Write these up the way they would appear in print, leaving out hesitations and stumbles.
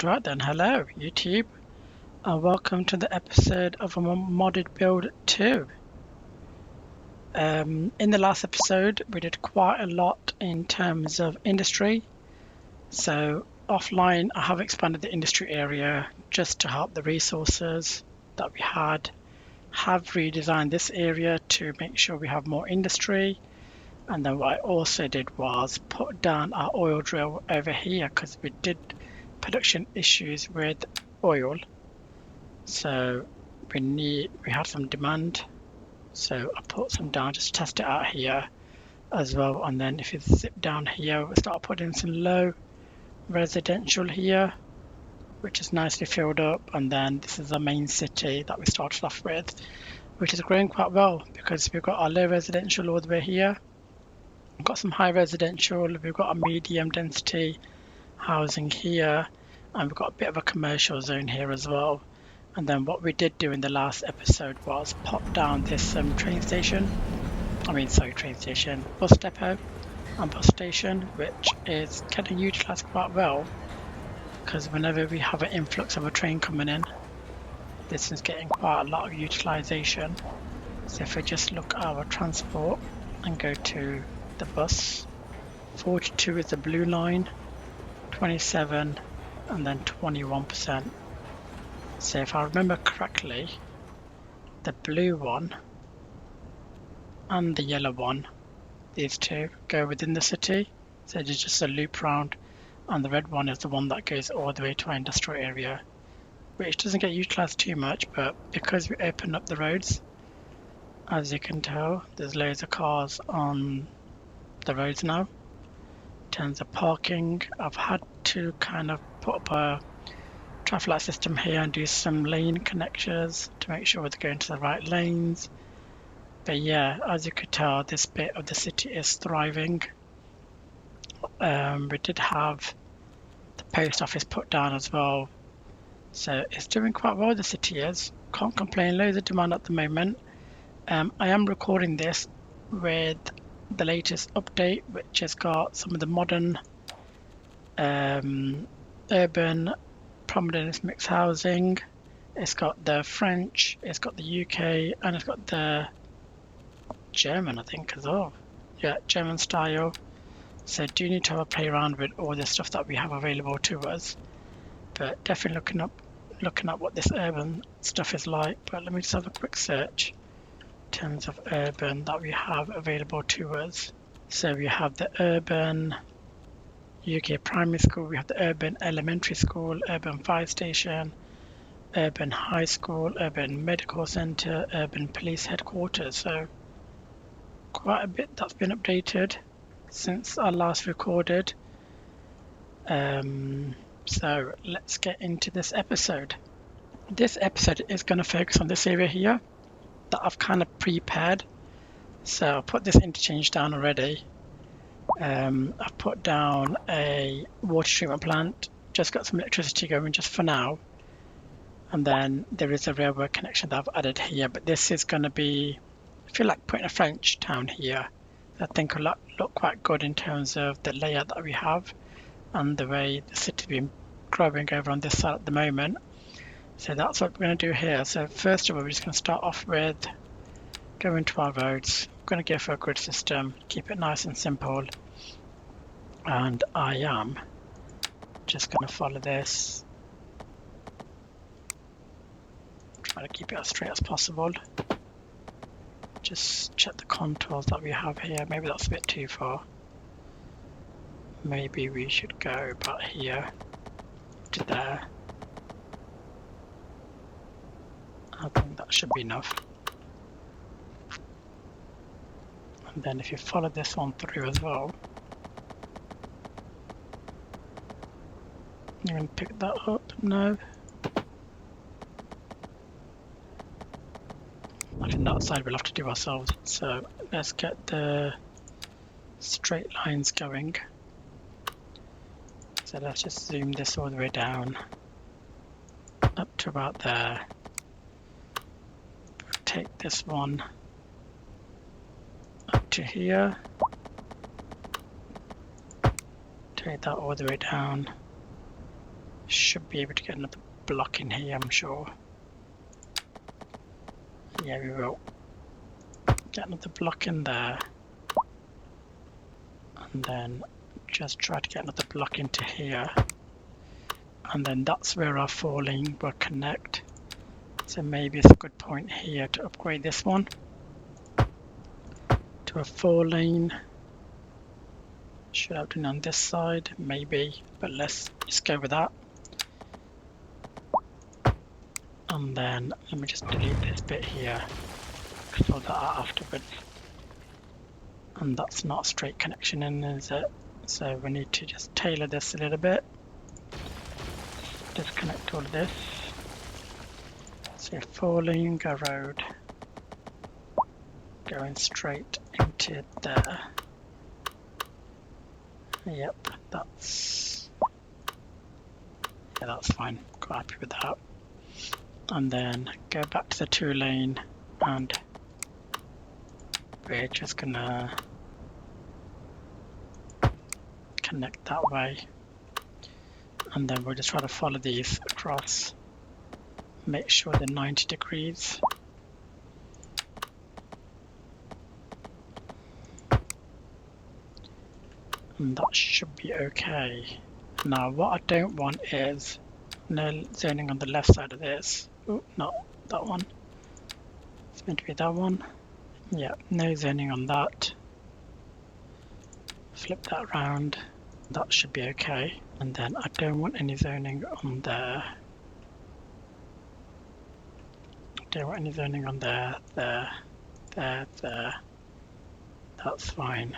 Right then, hello YouTube, and welcome to the episode of a modded build 2. In the last episode, we did quite a lot in terms of industry. So offline, I have expanded the industry area just to help the resources that we had. Have redesigned this area to make sure we have more industry. And then what I also did was put down our oil drill over here because we did production issues with oil. So we had some demand. So I put some down just to test it out here as well. And then if you zip down here, we start putting some low residential here, which is nicely filled up. And then this is the main city that we started off with, which is growing quite well because we've got our low residential all the way here. We've got some high residential, we've got a medium density housing here, and we've got a bit of a commercial zone here as well. And then what we did do in the last episode was pop down this bus depot and bus station, which is kind of utilised quite well because whenever we have an influx of a train coming in, this is getting quite a lot of utilisation. So if we just look at our transport and go to the bus, 42 is the blue line, 27 and then 21%. So if I remember correctly, the blue one and the yellow one, these two go within the city, so it's just a loop round, and the red one is the one that goes all the way to our industrial area, which doesn't get utilised too much, but because we open up the roads, as you can tell, there's loads of cars on the roads now. In terms of parking, I've had to kind of put up a traffic light system here and do some lane connections to make sure we're going to the right lanes. But yeah, as you could tell, this bit of the city is thriving. We did have the post office put down as well, so it's doing quite well, the city is. Can't complain, loads of demand at the moment. I am recording this with the latest update, which has got some of the modern urban prominence mixed housing. It's got the French, it's got the UK, and it's got the German, I think, as well. Yeah, German style. So do need to have a play around with all the stuff that we have available to us. But definitely looking at what this urban stuff is like. But let me just have a quick search in terms of urban that we have available to us. So we have the urban UK primary school, we have the urban elementary school, urban fire station, urban high school, urban medical centre, urban police headquarters. So quite a bit that's been updated since I last recorded. So let's get into this episode. This episode is going to focus on this area here that I've kind of prepared. So I'll put this interchange down already. I've put down a water treatment plant, just got some electricity going just for now, and then there is a railway connection that I've added here, but this is going to be, I feel like putting a French town here. I think will look quite good in terms of the layout that we have and the way the city's been growing over on this side at the moment. So that's what we're going to do here. So first of all, we're just going to start off with going to our roads. I'm going to go for a grid system, keep it nice and simple, and I am just going to follow this, try to keep it as straight as possible. Just check the contours that we have here. Maybe that's a bit too far. Maybe we should go about here to there. I think that should be enough. And then if you follow this one through as well, you can pick that up. No, I think that side we'll have to do ourselves. So let's get the straight lines going. So let's just zoom this all the way down up to about there. Take this one up to here, take that all the way down Should be able to get another block in here, I'm sure. Yeah, we will. Get another block in there. And then just try to get another block into here. And then that's where our 4-lane will connect. So maybe it's a good point here to upgrade this one to a 4-lane. Should have done on this side, maybe, but let's just go with that. And then let me just delete this bit here, sort that out afterwards. And that's not a straight connection in, is it? So we need to just tailor this a little bit. Disconnect all of this. So 4-lane road going straight into there. Yep, that's fine. Quite happy with that. And then go back to the 2-lane, and we're just gonna connect that way. And then we'll just try to follow these across. Make sure they're 90 degrees. And that should be okay. Now what I don't want is no zoning on the left side of this. Oh, not that one. It's meant to be that one. Yeah, no zoning on that. Flip that round. That should be okay. And then I don't want any zoning on there. Don't want any zoning on there, there. That's fine.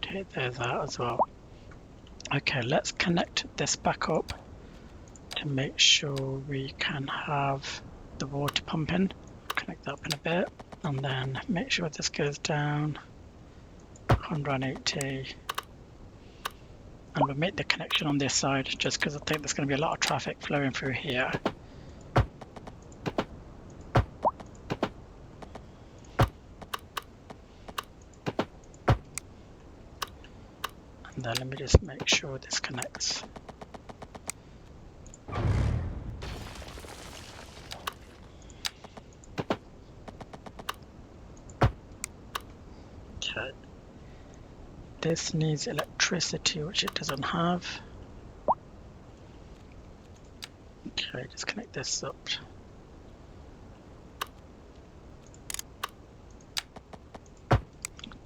Take those out as well. Okay, let's connect this back up to make sure we can have the water pumping. Connect that up in a bit, and then make sure this goes down 180. And we'll make the connection on this side just because I think there's going to be a lot of traffic flowing through here. And then let me just make sure this connects. Okay. This needs electricity, which it doesn't have. Okay, just connect this up.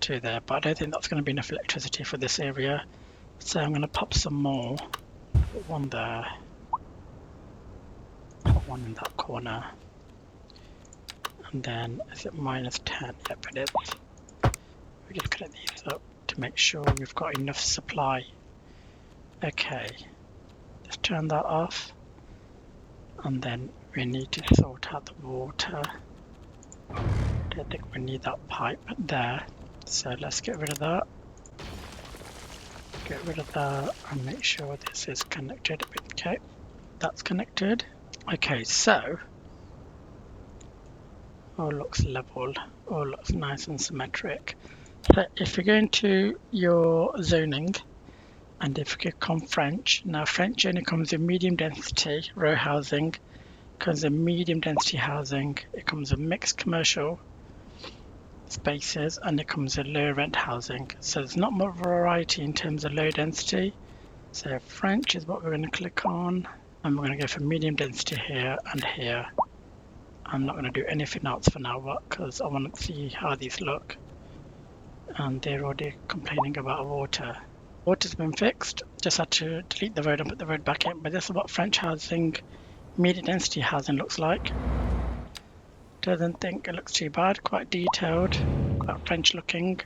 To there, but I don't think that's going to be enough electricity for this area. So I'm going to pop some more. Put one there. Put one in that corner. And then, is it -10? Yep, it is. We just connect these up to make sure we've got enough supply. Okay, let's turn that off. And then we need to sort out the water. Don't think we need that pipe there. So let's get rid of that. Get rid of that and make sure this is connected. Okay, that's connected. Okay, so all looks level, all looks nice and symmetric. So if you go into your zoning and if you click on French, now French only comes in medium density row housing, comes in medium density housing, it comes in mixed commercial spaces, and it comes in low rent housing. So there's not much variety in terms of low density. So French is what we're going to click on, and we're going to go for medium density here and here. I'm not going to do anything else for now because I want to see how these look. And they're already complaining about water. Water's been fixed, just had to delete the road and put the road back in, but this is what French housing, medium density housing looks like. Doesn't think it looks too bad, quite detailed, quite French looking.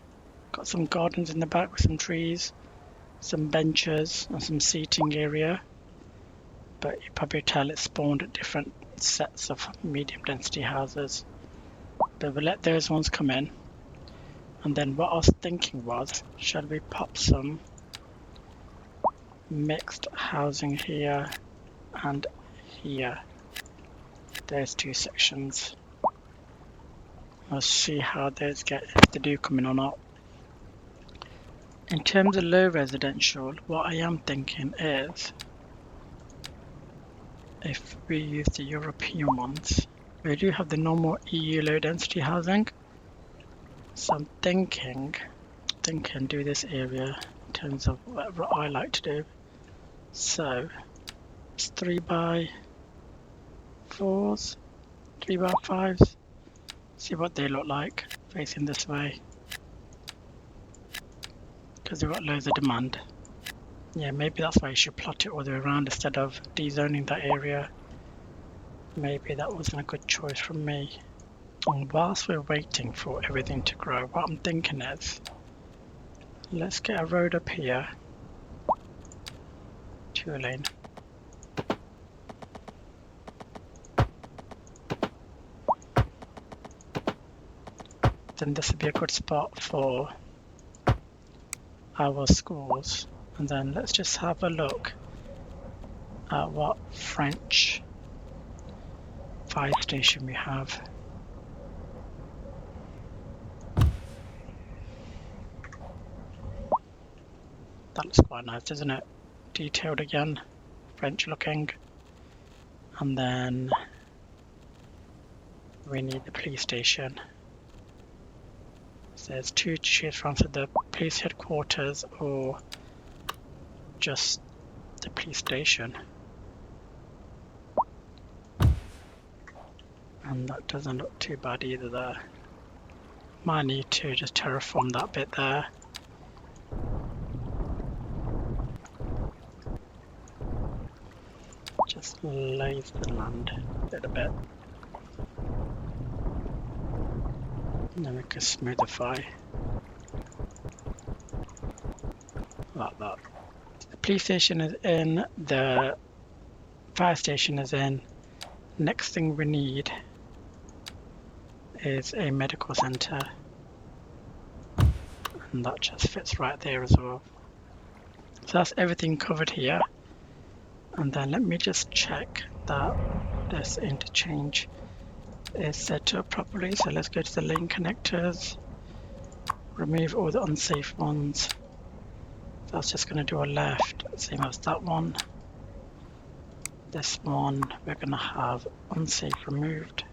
Got some gardens in the back with some trees, some benches and some seating area. But you probably tell it's spawned at different sets of medium density houses. But we'll let those ones come in. And then what I was thinking was, shall we pop some mixed housing here and here? There's two sections. Let's see how those get, if they do come in or not. In terms of low residential, what I am thinking is if we use the European ones, we do have the normal EU low density housing. So I'm thinking do this area in terms of whatever I like to do. So it's 3x4s, 3x5s. See what they look like facing this way, because they've got loads of demand. Yeah, maybe that's why you should plot it all the way around instead of dezoning that area. Maybe that wasn't a good choice from me. And whilst we're waiting for everything to grow, what I'm thinking is, let's get a road up here, 2-lane. Then this would be a good spot for our schools. And then let's just have a look at what French fire station we have. That looks quite nice, doesn't it? Detailed again, French looking. And then we need the police station. So there's two to choose from, so the police headquarters or just the police station. And that doesn't look too bad either there. Might need to just terraform that bit there. Just laze the land a little bit. And then we can smoothify. Like that. The police station is in, the fire station is in. Next thing we need is a medical center. And that just fits right there as well. So that's everything covered here. And then let me just check that this interchange is set up properly. So let's go to the lane connectors, remove all the unsafe ones. That's just going to do a left, same as that one. This one we're going to have unsafe removed.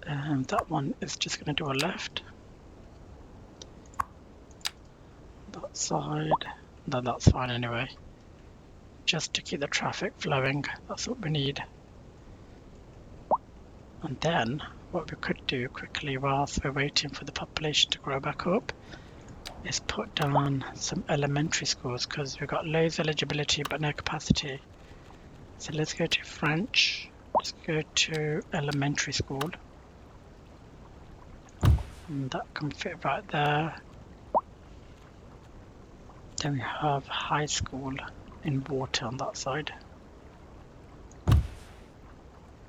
And that one is just going to do a left. That side, no, that's fine anyway. Just to keep the traffic flowing, that's what we need. And then what we could do quickly whilst we're waiting for the population to grow back up is put down some elementary schools, because we've got loads of eligibility but no capacity. So let's go to French, let's go to elementary school. And that can fit right there. Then we have high school in water on that side.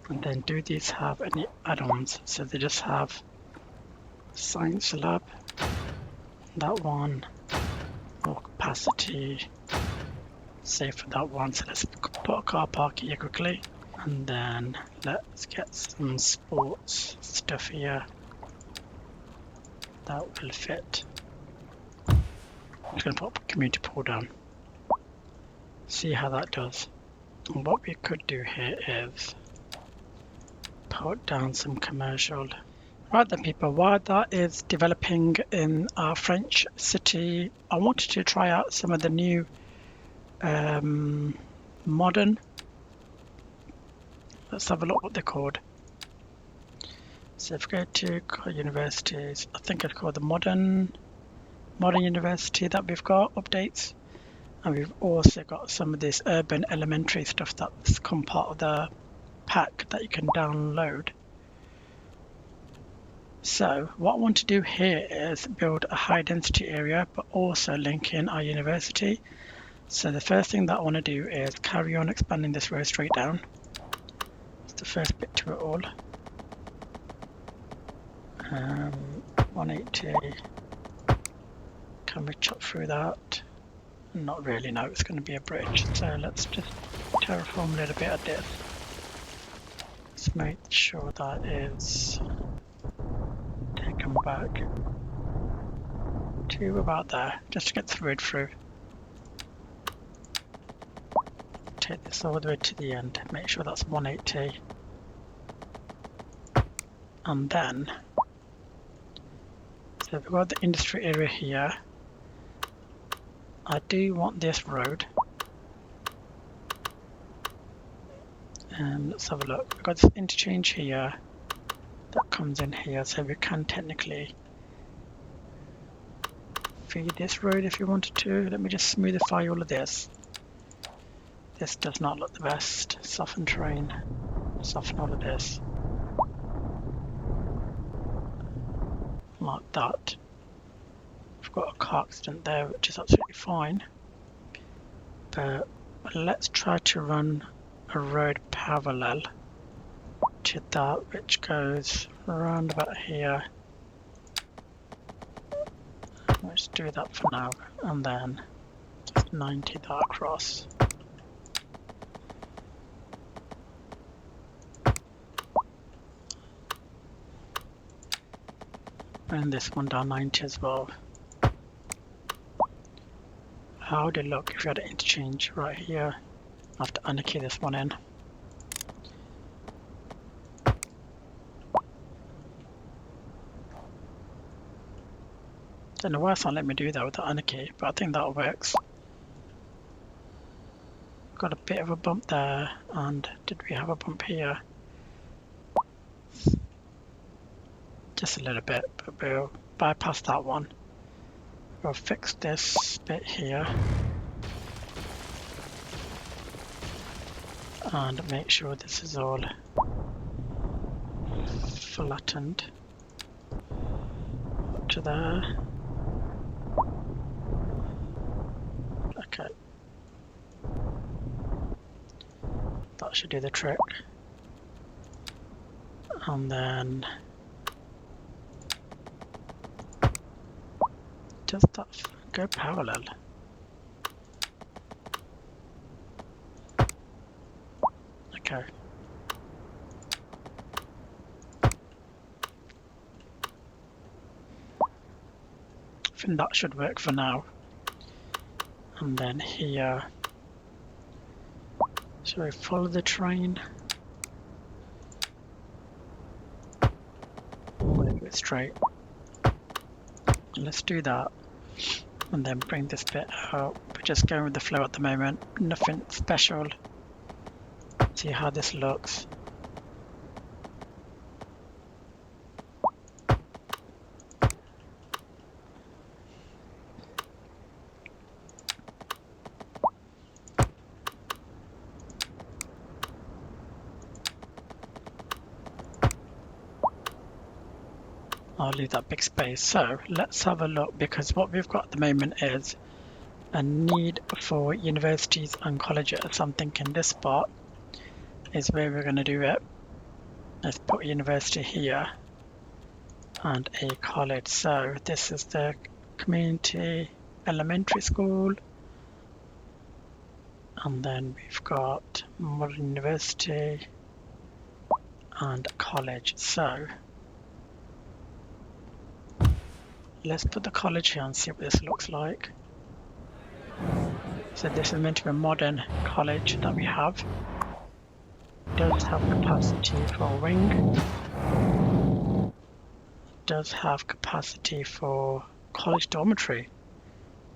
And then do these have any add-ons? So they just have science lab, that one, more capacity, save for that one. So let's put a car park here quickly. And then let's get some sports stuff here. That will fit. I'm just going to put a community pool down. See how that does. And what we could do here is put down some commercial. Right then people, while that is developing in our French city, I wanted to try out some of the new modern, let's have a look what they're called. So if we go to universities, I think it's called the modern university that we've got updates. And we've also got some of this urban elementary stuff that's come part of the pack that you can download. So what I want to do here is build a high density area but also link in our university. So the first thing that I want to do is carry on expanding this road straight down. It's the first bit to it all. 180. Can we chop through that? Not really, no, it's going to be a bridge. So let's just terraform a little bit of this. Let's make sure that is taken back to about there, just to get the road through. take this all the way to the end, make sure that's 180. And then, so we've got the industry area here. I do want this road. And let's have a look. We've got this interchange here that comes in here, so we can technically feed this road if you wanted to. Let me just smoothify all of this. This does not look the best. Soften terrain. Soften all of this. Like that. We've got a car accident there, which is absolutely fine. But let's try to run a road parallel to that, which goes around about here. Let's do that for now, and then just 90 that across. And this one down 90 as well. How would it look if you had an interchange right here? I have to unkey this one in. Don't know why it's not letting me do that with the unkey, but I think that works. Got a bit of a bump there, and did we have a bump here? Just a little bit, but we'll bypass that one. We'll fix this bit here. And make sure this is all flattened up to there. Okay. That should do the trick. And then does that go parallel? Okay. I think that should work for now. And then here, shall we follow the train? Move it straight. Let's do that. And then bring this bit out. We're just going with the flow at the moment. Nothing special. See how this looks. I'll leave that big space. So let's have a look, because what we've got at the moment is a need for universities and colleges. So I'm thinking this spot is where we're going to do it. Let's put a university here and a college. So this is the community elementary school, and then we've got modern university and college. So let's put the college here and see what this looks like. So this is meant to be a modern college that we have. It does have capacity for a wing. It does have capacity for college dormitory.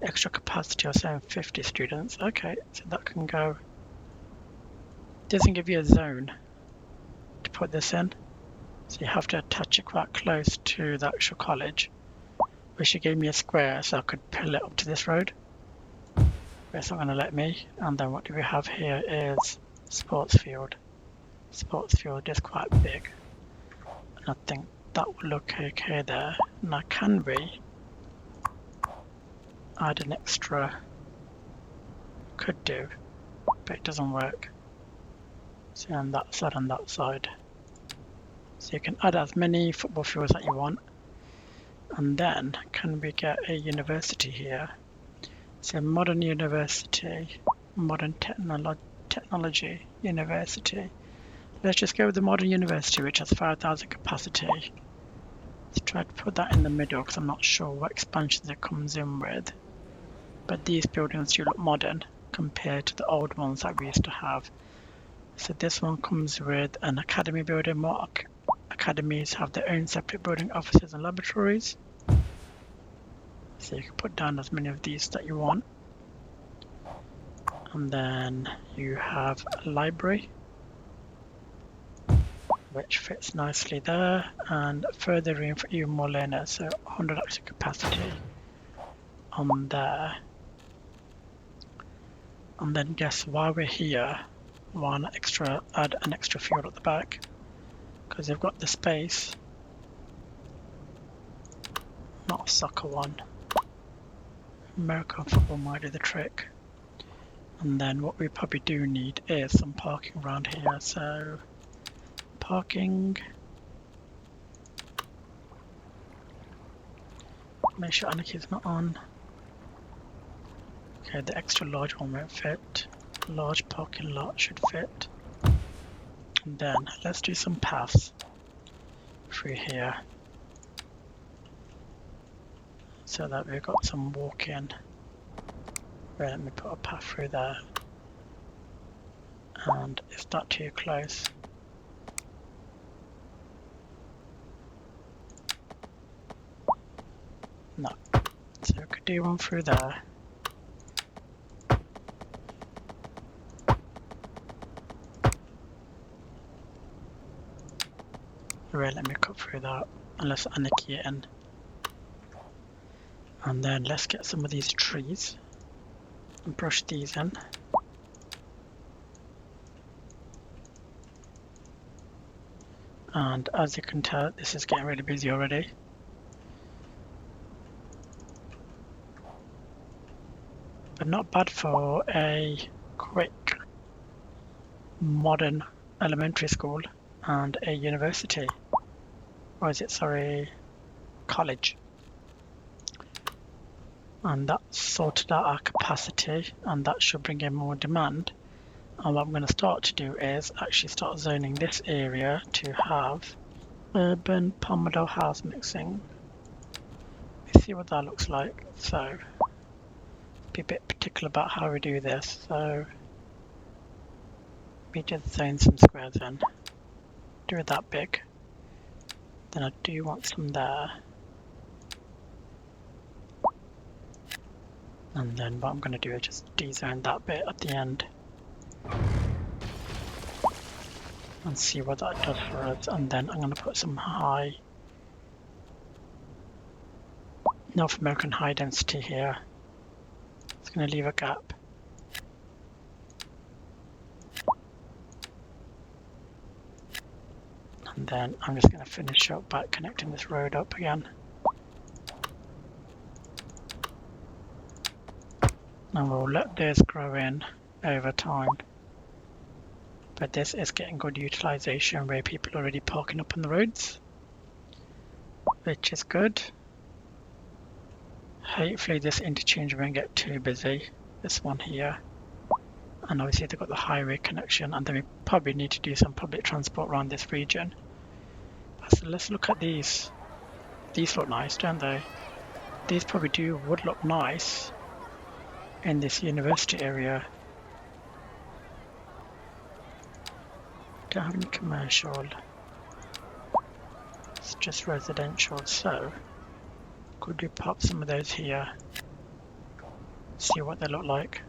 Extra capacity of 750 students. Okay, so that can go. Doesn't give you a zone to put this in, so you have to attach it quite close to the actual college. Wish it gave me a square so I could pull it up to this road. But it's not going to let me. And then what do we have here is sports field. Sports field is quite big, and I think that will look okay there. And I can add an extra, could do, but it doesn't work. So on that side and that side. So you can add as many football fields that you want. And then can we get a university here? So modern university, modern technology university. Let's just go with the modern university, which has 5,000 capacity. Let's try to put that in the middle, because I'm not sure what expansions it comes in with. But these buildings do look modern. compared to the old ones that we used to have. So this one comes with an academy building. More academies have their own separate building, offices and laboratories. So you can put down as many of these that you want. And then you have a library, which fits nicely there, and further room for even more learners, so 100 extra capacity on there. And then guess while we're here, add an extra field at the back, because they've got the space. Not a soccer one. American football might do the trick. And then what we probably do need is some parking around here, so parking. Make sure Anaki's not on. Okay, the extra large one won't fit. Large parking lot should fit. And then let's do some paths through here, so that we've got some walk-in. Right, let me put a path through there. And is that too close? No. So we could do one through there. Right, let me cut through that, and let's anarchy it in. And then let's get some of these trees and brush these in. And as you can tell, this is getting really busy already. But not bad for a quick modern elementary school and a university. Or is it, sorry, college. And that sorted out our capacity, and that should bring in more demand. And what I'm going to start to do is actually start zoning this area to have urban Pomodoro house mixing. Let's see what that looks like. So be a bit particular about how we do this. So we just zone some squares in. Do it that big. Then I do want some there. And then what I'm going to do is just dezone that bit at the end. And see what that does for us. And then I'm going to put some high North American high density here. It's going to leave a gap. And then I'm just going to finish up by connecting this road up again. And we'll let this grow in over time. But this is getting good utilization where people are already parking up on the roads, which is good. Hopefully this interchange won't get too busy, this one here. And obviously they've got the highway connection, and then we probably need to do some public transport around this region. So let's look at these. These look nice, don't they? These probably would look nice in this university area. Don't have any commercial. It's just residential, so could we pop some of those here? See what they look like.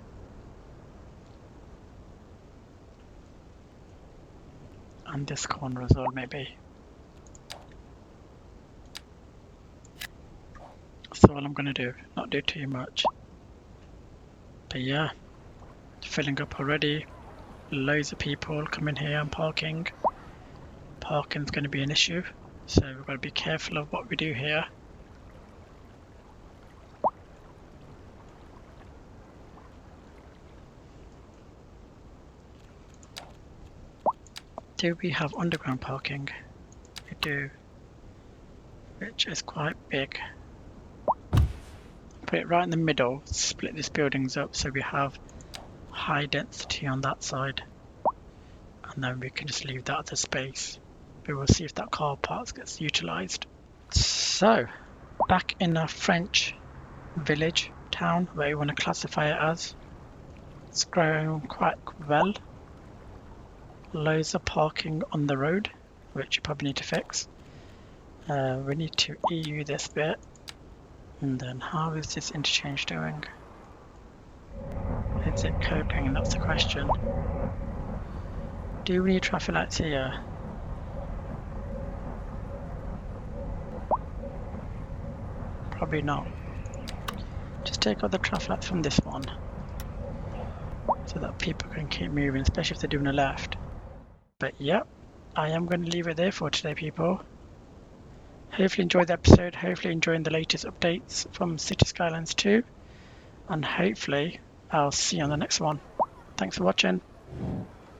And this corner as well, maybe. That's all I'm going to do, not do too much. But yeah, filling up already. Loads of people coming here and parking. Parking's going to be an issue, so we've got to be careful of what we do here. Do we have underground parking? We do, which is quite big. Put it right in the middle, split these buildings up so we have high density on that side, and then we can just leave that as a space. But we'll see if that car park gets utilized. So back in our French village town, where you want to classify it as, It's growing quite well. Loads of parking on the road, which you probably need to fix. We need to EU this bit. And then how is this interchange doing? Is it coping? That's the question. Do we need traffic lights here? Probably not. Just take out the traffic lights from this one so that people can keep moving, especially if they're doing a left. But yeah, I am going to leave it there for today, people. Hopefully enjoyed the episode, hopefully enjoying the latest updates from Cities Skylines 2, and hopefully I'll see you on the next one. Thanks for watching.